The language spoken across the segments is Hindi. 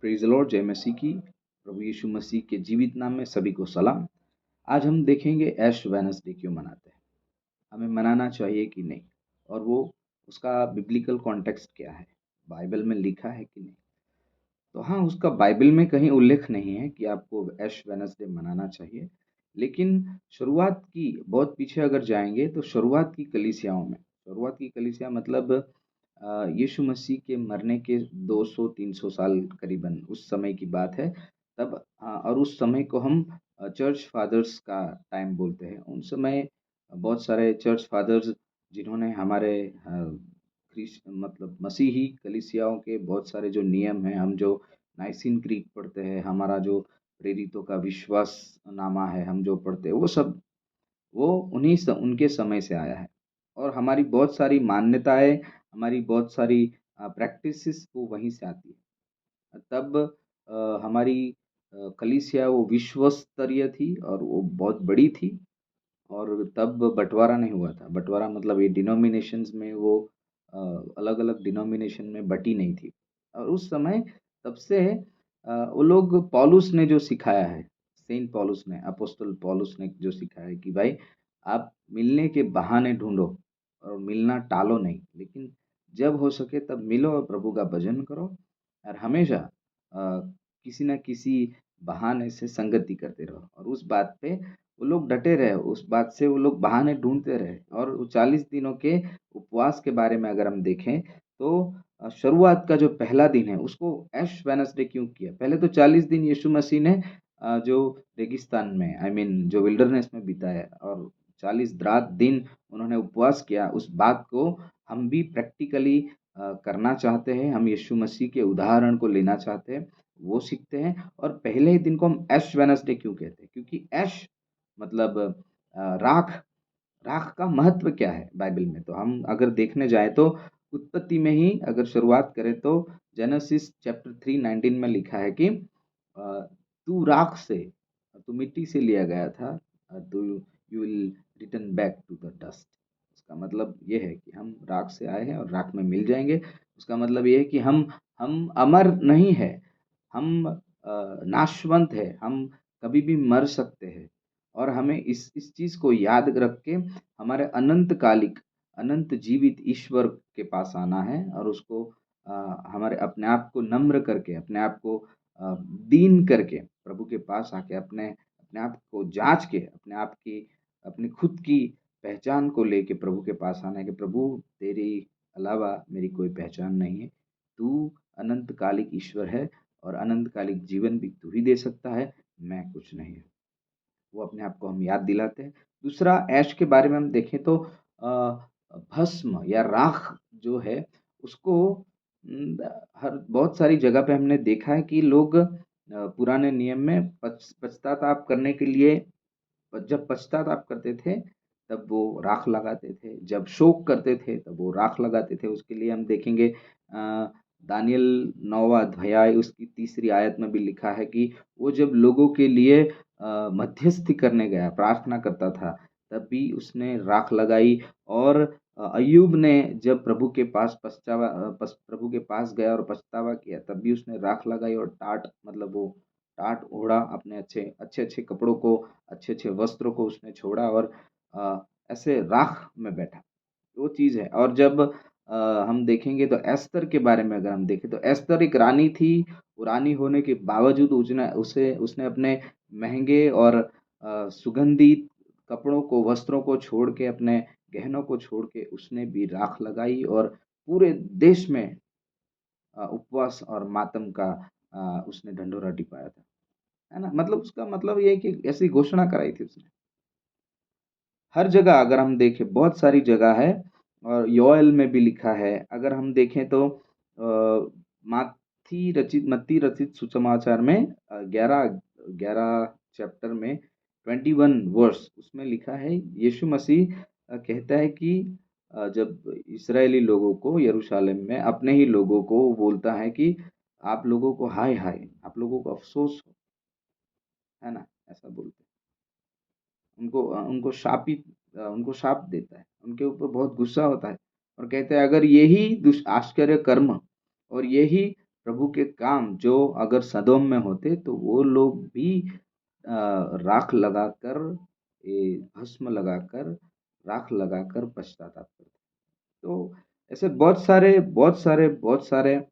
प्रेज़ द लॉर्ड, जय मसीह की। प्रभु यीशु मसीह के जीवित नाम में सभी को सलाम। आज हम देखेंगे ऐश वेडनेसडे क्यों मनाते हैं, हमें मनाना चाहिए कि नहीं, और वो उसका बिब्लिकल कॉन्टेक्स्ट क्या है, बाइबल में लिखा है कि नहीं। तो हाँ, उसका बाइबल में कहीं उल्लेख नहीं है कि आपको ऐश वेडनेसडे मनाना चाहिए, लेकिन शुरुआत की बहुत पीछे अगर जाएंगे तो शुरुआत की कलीसियाओं में, शुरुआत की कलीसिया मतलब यीशु मसीह के मरने के 200-300 साल करीबन उस समय की बात है। तब और उस समय को हम चर्च फादर्स का टाइम बोलते हैं। उन समय बहुत सारे चर्च फादर्स जिन्होंने हमारे मतलब मसीही कलीसियाओं के बहुत सारे जो नियम हैं, हम जो नाइसिन क्रीड पढ़ते हैं, हमारा जो प्रेरितों का विश्वास नामा है, हम जो पढ़ते हैं, वो सब वो उनके समय से आया है। और हमारी बहुत सारी मान्यताएँ, हमारी बहुत सारी प्रैक्टिसेस वो वहीं से आती है। तब हमारी कलीसिया वो विश्व स्तरीय थी और वो बहुत बड़ी थी, और तब बँटवारा नहीं हुआ था। बँटवारा मतलब ये डिनोमिनेशंस में वो अलग-अलग डिनोमिनेशन में बँटी नहीं थी। और उस समय तब से वो लोग पौलुस ने जो सिखाया है, सेंट पौलुस ने, अपोस्तल पौलुस ने जो सिखाया है कि भाई आप मिलने के बहाने ढूँढो और मिलना टालो नहीं, लेकिन जब हो सके तब मिलो और प्रभु का भजन करो, और हमेशा किसी न किसी बहाने से संगति करते रहो। और उस बात पे वो लोग डटे रहे, उस बात से वो लोग बहाने ढूँढते रहे। और वो 40 दिनों के उपवास के बारे में अगर हम देखें तो शुरुआत का जो पहला दिन है उसको ऐश वेडनेसडे क्यों किया? पहले तो 40 दिन यीशु मसीह ने जो रेगिस्तान में, आई मीन जो विल्डरनेस में बिताया, और 40 रात दिन उन्होंने उपवास किया। उस बात को हम भी प्रैक्टिकली करना चाहते हैं, हम यीशु मसीह के उदाहरण को लेना चाहते हैं, वो सीखते हैं। और पहले ही दिन को हम ऐश वेडनेसडे क्यों कहते हैं? क्योंकि ऐश मतलब राख, राख का महत्व क्या है बाइबल में? तो हम अगर देखने जाएँ तो उत्पत्ति में ही अगर शुरुआत करें तो जेनेसिस चैप्टर 3:19 में लिखा है कि तू राख से, तू मिट्टी से लिया गया था, तो you will return back to the dust. उसका मतलब ये है कि हम राख से आए हैं और राख में मिल जाएँगे। उसका मतलब ये है कि हम अमर नहीं है, हम नाशवंत है, हम कभी भी मर सकते हैं। और हमें इस चीज़ को याद रख के हमारे अनंतकालिक, अनंत जीवित ईश्वर के पास आना है, और उसको हमारे अपने आप को नम्र करके, अपने आप को दीन करके प्रभु के पास आके अपने अपने आप को जाँच के, अपने आप की, अपनी खुद की पहचान को लेके प्रभु के पास आना है कि प्रभु तेरे अलावा मेरी कोई पहचान नहीं है। तू अनंतकालिक ईश्वर है और अनंतकालिक जीवन भी तू ही दे सकता है, मैं कुछ नहीं हूँ। वो अपने आप को हम याद दिलाते हैं। दूसरा ऐश के बारे में हम देखें तो भस्म या राख जो है उसको हर बहुत सारी जगह पे हमने देखा है कि लोग पुराने नियम में पश्चाताप करने के लिए, जब पश्चाताप करते थे तब वो राख लगाते थे, जब शोक करते थे तब वो राख लगाते थे। उसके लिए हम देखेंगे दानियल 9वाँ अध्याय उसकी 3री आयत में भी लिखा है कि वो जब लोगों के लिए मध्यस्थी करने गया, प्रार्थना करता था, तब भी उसने राख लगाई। और अय्यूब ने जब प्रभु के पास गया और पछतावा किया, तब भी उसने राख लगाई और टाट मतलब वो टाट ओढ़ा, अपने अच्छे-अच्छे कपड़ों को, अच्छे-अच्छे वस्त्रों को उसने छोड़ा और ऐसे राख में बैठा। वो चीज़ है। और जब हम देखेंगे तो एस्तर के बारे में अगर हम देखें तो एस्तर एक रानी थी, वो रानी होने के बावजूद उसने अपने महँगे और सुगंधित कपड़ों को, वस्त्रों को छोड़ के, अपने गहनों को छोड़ के उसने भी राख लगाई, और पूरे देश में उपवास और मातम का उसने ढंढोरा टिपाया था। है ना? मतलब उसका मतलब ये है कि ऐसी घोषणा कराई थी उसने। हर जगह अगर हम देखें बहुत सारी जगह है, और योएल में भी लिखा है। अगर हम देखें तो मत्ती रचित सुसमाचार में 11 चैप्टर में 21 वर्स उसमें लिखा है, यीशु मसीह कहता है कि जब इस्राएली लोगों को यरूशलेम में, अपने ही लोगों को वो बोलता है कि आप लोगों को हाय हाय, आप लोगों को अफ़सोस हो, है ना? ऐसा बोलते हैं। उनको शाप देता है, उनके ऊपर बहुत गुस्सा होता है और कहता है अगर यही आश्चर्य कर्म और यही प्रभु के काम जो अगर सदोम में होते तो वो लोग भी राख लगाकर, ये भस्म लगाकर, राख लगाकर पश्चाताप करते। तो ऐसे बहुत सारे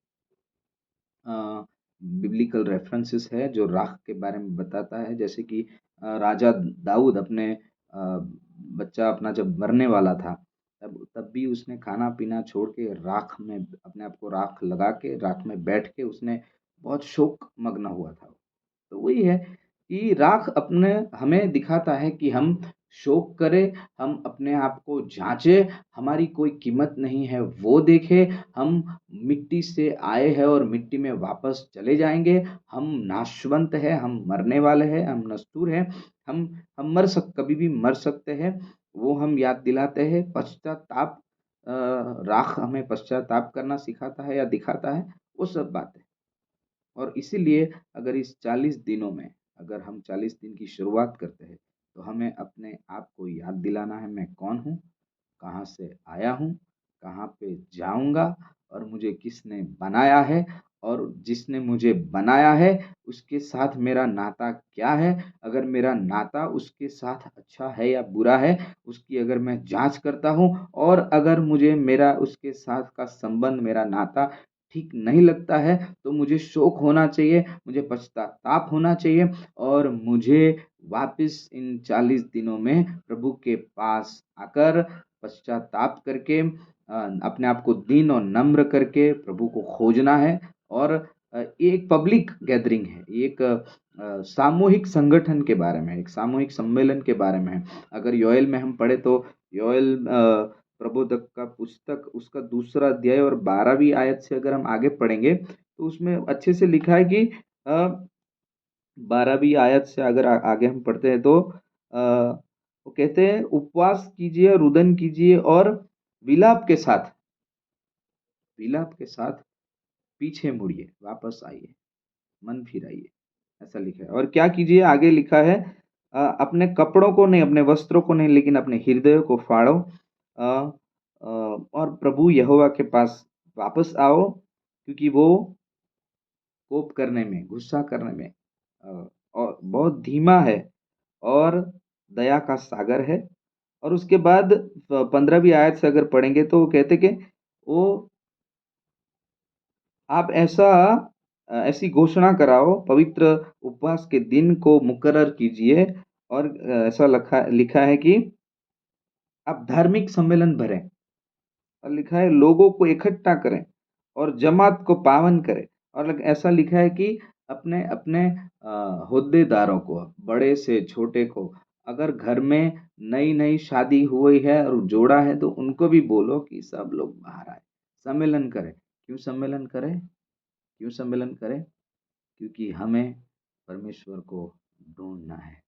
बिब्लिकल रेफरेंसेस है जो राख के बारे में बताता है। जैसे कि राजा दाऊद अपने बच्चा अपना जब मरने वाला था, तब भी उसने खाना पीना छोड़ के राख में अपने आप को राख लगा के, राख में बैठ के उसने बहुत शोक मग्न हुआ था। तो वही है कि राख अपने हमें दिखाता है कि हम शोक करें, हम अपने आप को जांचें, हमारी कोई कीमत नहीं है वो देखें। हम मिट्टी से आए हैं और मिट्टी में वापस चले जाएंगे। हम नाशवंत है, हम मरने वाले हैं, हम नस्तूर हैं, हम हम कभी भी मर सकते हैं। वो हम याद दिलाते हैं। पश्चाताप, राख हमें पश्चाताप करना सिखाता है या दिखाता है, वो सब बातें। और इसीलिए अगर इस 40 दिनों में अगर हम 40 दिन की शुरुआत करते हैं, तो हमें अपने आप को याद दिलाना है, मैं कौन हूँ, कहाँ से आया हूँ, कहाँ पे जाऊँगा, और मुझे किसने बनाया है, और जिसने मुझे बनाया है उसके साथ मेरा नाता क्या है। अगर मेरा नाता उसके साथ अच्छा है या बुरा है, उसकी अगर मैं जांच करता हूँ, और अगर मुझे मेरा उसके साथ का संबंध, मेरा नाता ठीक नहीं लगता है, तो मुझे शोक होना चाहिए, मुझे पश्चाताप होना चाहिए, और मुझे वापस इन 40 दिनों में प्रभु के पास आकर पश्चाताप करके, अपने आप को दीन और नम्र करके प्रभु को खोजना है। और ये एक पब्लिक गैदरिंग है, ये एक सामूहिक संगठन के बारे में, एक सामूहिक सम्मेलन के बारे में है। अगर योएल में हम पढ़े तो योएल प्रबोधक का पुस्तक, उसका 2 अध्याय और 12वीं आयत से अगर हम आगे पढ़ेंगे तो उसमें अच्छे से लिखा है कि 12वीं आयत से अगर आगे हम पढ़ते हैं तो वो कहते हैं, उपवास कीजिए, रुदन कीजिए और विलाप के साथ, विलाप के साथ पीछे मुड़िए, वापस आइए, मन फिराइए। ऐसा लिखा है। और क्या कीजिए, आगे लिखा है, अपने कपड़ों को नहीं, अपने वस्त्रों को नहीं, लेकिन अपने हृदय को फाड़ो, अ, और प्रभु यहोवा के पास वापस आओ, क्योंकि वो कोप करने में, गुस्सा करने में और बहुत धीमा है, और दया का सागर है। और उसके बाद 15वीं आयत से अगर पढ़ेंगे तो वो कहते कि वो, आप ऐसी घोषणा कराओ, पवित्र उपवास के दिन को मुकर्रर कीजिए, और ऐसा लिखा है कि आप धार्मिक सम्मेलन भरें, और लिखा है लोगों को इकट्ठा करें और जमात को पावन करें। और ऐसा लिखा है कि अपने अपने होद्देदारों को, बड़े से छोटे को, अगर घर में नई नई शादी हुई है और जोड़ा है तो उनको भी बोलो कि सब लोग बाहर आए, सम्मेलन करें। क्यों सम्मेलन करें? क्यों सम्मेलन करें? क्योंकि हमें परमेश्वर को ढूंढना है।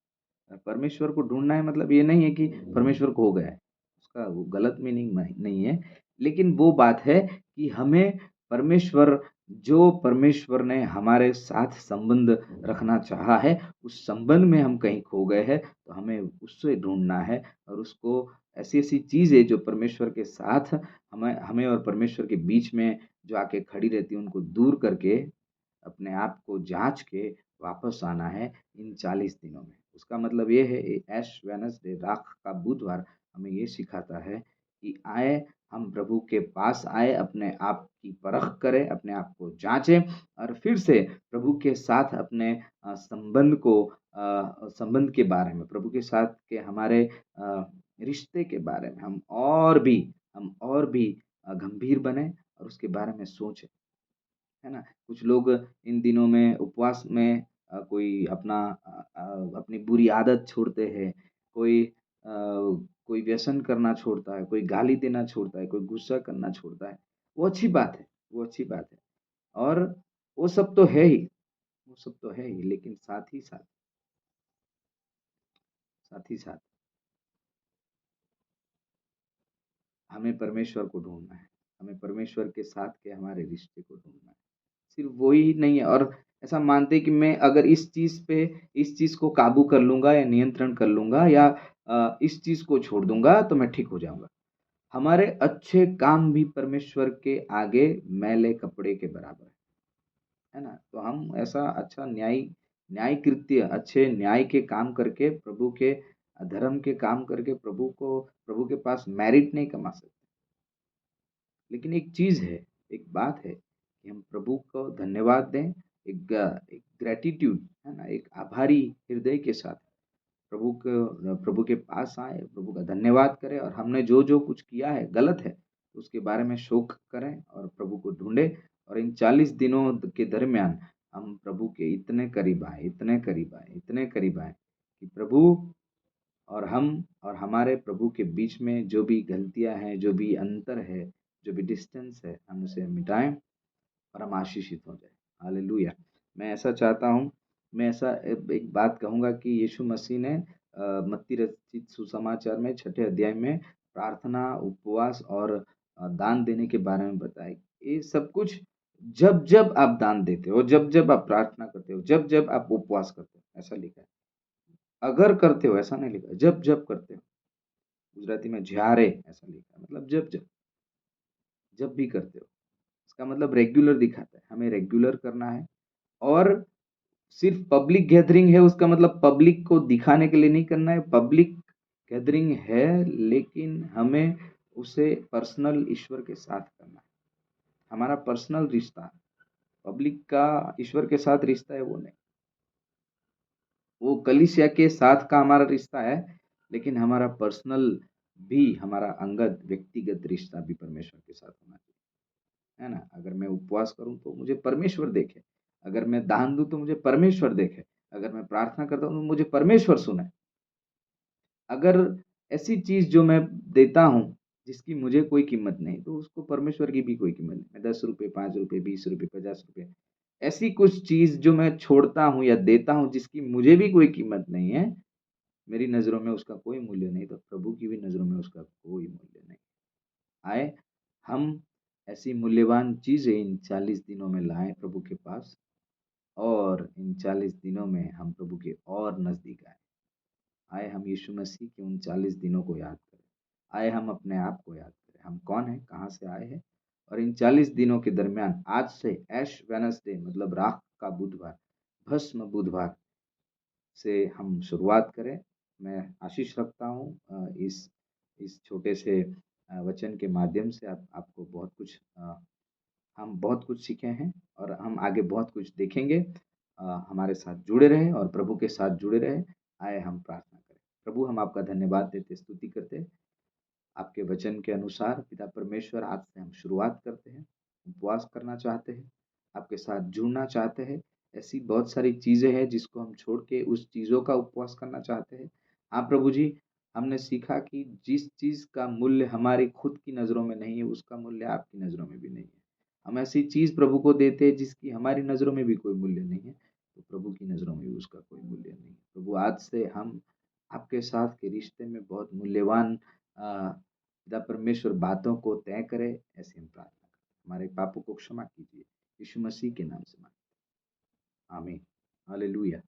परमेश्वर को ढूंढना है मतलब ये नहीं है कि परमेश्वर को हो गया है, उसका वो गलत मीनिंग नहीं है। लेकिन वो बात है कि हमें परमेश्वर, जो परमेश्वर ने हमारे साथ संबंध रखना चाहा है, उस संबंध में हम कहीं खो गए हैं, तो हमें उससे ढूंढना है। और उसको ऐसी ऐसी चीज़ें जो परमेश्वर के साथ, हमें हमें और परमेश्वर के बीच में जो आके खड़ी रहती है, उनको दूर करके अपने आप को जांच के वापस आना है इन 40 दिनों में। उसका मतलब ये है, ये ऐश वेडनेसडे, राख का बुधवार, हमें ये सिखाता है कि आए, हम प्रभु के पास आए, अपने आप की परख करें, अपने आप को जांचें, और फिर से प्रभु के साथ अपने संबंध के बारे में, प्रभु के साथ के हमारे रिश्ते के बारे में हम और भी गंभीर बने और उसके बारे में सोचें, है ना? कुछ लोग इन दिनों में उपवास में कोई अपनी बुरी आदत छोड़ते हैं, कोई व्यसन करना छोड़ता है, कोई गाली देना छोड़ता है, कोई गुस्सा करना छोड़ता है। वो अच्छी बात है, वो अच्छी बात है। और वो सब तो है ही, वो सब तो है ही, लेकिन साथ ही साथ हमें परमेश्वर को ढूँढना है। हमें परमेश्वर के साथ के हमारे रिश्ते को ढूँढना है। सिर्फ वो ही नहीं है, और ऐसा मानते हैं कि मैं अगर इस चीज़ को काबू कर लूँगा या नियंत्रण कर लूँगा या इस चीज़ को छोड़ दूँगा तो मैं ठीक हो जाऊँगा। हमारे अच्छे काम भी परमेश्वर के आगे मैले कपड़े के बराबर है। है ना? तो हम ऐसा अच्छा न्याय कृत्य, अच्छे न्याय के काम करके, प्रभु के धर्म के काम करके प्रभु के पास मेरिट नहीं कमा सकते। लेकिन एक चीज़ है, एक बात है कि हम प्रभु को धन्यवाद दें, एक ग्रैटिट्यूड, है ना? एक आभारी हृदय के साथ प्रभु के पास आएँ, प्रभु का धन्यवाद करें और हमने जो-जो कुछ किया है, गलत है, उसके बारे में शोक करें और प्रभु को ढूँढें और इन 40 दिनों के दरमियान हम प्रभु के इतने करीब आएँ, इतने करीब आएँ, इतने करीब आएँ कि प्रभु और हम और हमारे प्रभु के बीच में जो भी गलतियाँ हैं, जो भी अंतर है, जो भी डिस्टेंस है, हम उसे मिटाएँ और हम आशीषित हो जाएँ। हालेलुया! मैं ऐसा चाहता हूँ, मैं ऐसा एक बात कहूँगा कि यीशु मसीह ने मत्ती रचित सुसमाचार में 6 अध्याय में प्रार्थना, उपवास और दान देने के बारे में बताया। ये सब कुछ जब-जब आप दान देते हो, जब-जब आप प्रार्थना करते हो, जब-जब आप उपवास करते हो, ऐसा लिखा है। अगर करते हो ऐसा नहीं लिखा है, जब-जब करते हो। गुजराती में જ્યારે ऐसा लिखा है, मतलब जब-जब, जब भी करते हो। इसका मतलब रेगुलर दिखाता है, हमें रेगुलर करना है और सिर्फ पब्लिक गैदरिंग है उसका मतलब पब्लिक को दिखाने के लिए नहीं करना है, पब्लिक गैदरिंग है लेकिन हमें उसे पर्सनल ईश्वर के साथ करना है। हमारा पर्सनल रिश्ता, पब्लिक का ईश्वर के साथ रिश्ता है वो नहीं। वो कलीसिया के साथ का हमारा रिश्ता है, लेकिन हमारा पर्सनल भी, हमारा अंगत व्यक्तिगत रिश्ता भी परमेश्वर के साथ होना चाहिए, है ना? अगर मैं उपवास करूँ तो मुझे परमेश्वर देखे, अगर मैं दान दूँ तो मुझे परमेश्वर देखे, अगर मैं प्रार्थना करता हूँ तो मुझे परमेश्वर सुने। अगर ऐसी चीज़ जो मैं देता हूँ, जिसकी मुझे कोई कीमत नहीं, तो उसको परमेश्वर की भी कोई कीमत नहीं। मैं ₹10, ₹5, ₹20, ₹50 ऐसी कुछ चीज़ जो मैं छोड़ता हूँ या देता हूँ, जिसकी मुझे भी कोई कीमत नहीं है, मेरी नज़रों में उसका कोई मूल्य नहीं, तो प्रभु की भी नज़रों में उसका कोई मूल्य नहीं। आए, हम ऐसी मूल्यवान चीज़ें इन 40 दिनों में लाएँ प्रभु के पास और इन 40 दिनों में हम प्रभु के और नज़दीक आएँ। आए हम यीशु मसीह के उन 40 दिनों को याद करें। आए हम अपने आप को याद करें। हम कौन हैं? कहाँ से आए हैं? और इन 40 दिनों के दरमियान आज से ऐश वेडनेसडे मतलब राख का बुधवार, भस्म बुधवार से हम शुरुआत करें। मैं आशीष रखता हूँ इस छोटे से वचन के माध्यम से आपको बहुत कुछ हम बहुत कुछ सीखे हैं और हम आगे बहुत कुछ देखेंगे। हमारे साथ जुड़े रहें और प्रभु के साथ जुड़े रहें। आए हम प्रार्थना करें। प्रभु हम आपका धन्यवाद देते, स्तुति करते। आपके वचन के अनुसार पिता परमेश्वर आज से हम शुरुआत करते हैं, उपवास करना चाहते हैं, आपके साथ जुड़ना चाहते हैं। ऐसी बहुत सारी चीज़ें हैं जिसको हम छोड़ के उस चीज़ों का उपवास करना चाहते हैं। हाँ प्रभु जी, हमने सीखा कि जिस चीज़ का मूल्य हमारी खुद की नज़रों में नहीं है, उसका मूल्य आपकी नज़रों में भी नहीं है। हम ऐसी चीज़ प्रभु को देते हैं जिसकी हमारी नज़रों में भी कोई मूल्य नहीं है, तो प्रभु की नज़रों में भी उसका कोई मूल्य नहीं है। प्रभु आज से हम आपके साथ के रिश्ते में बहुत मूल्यवान पिता परमेश्वर बातों को तय करे, ऐसी हम प्रार्थना करते हैं। हमारे पापों को क्षमा कीजिए, यीशु मसीह के नाम से मांगते हैं। आमीन। हालेलुया।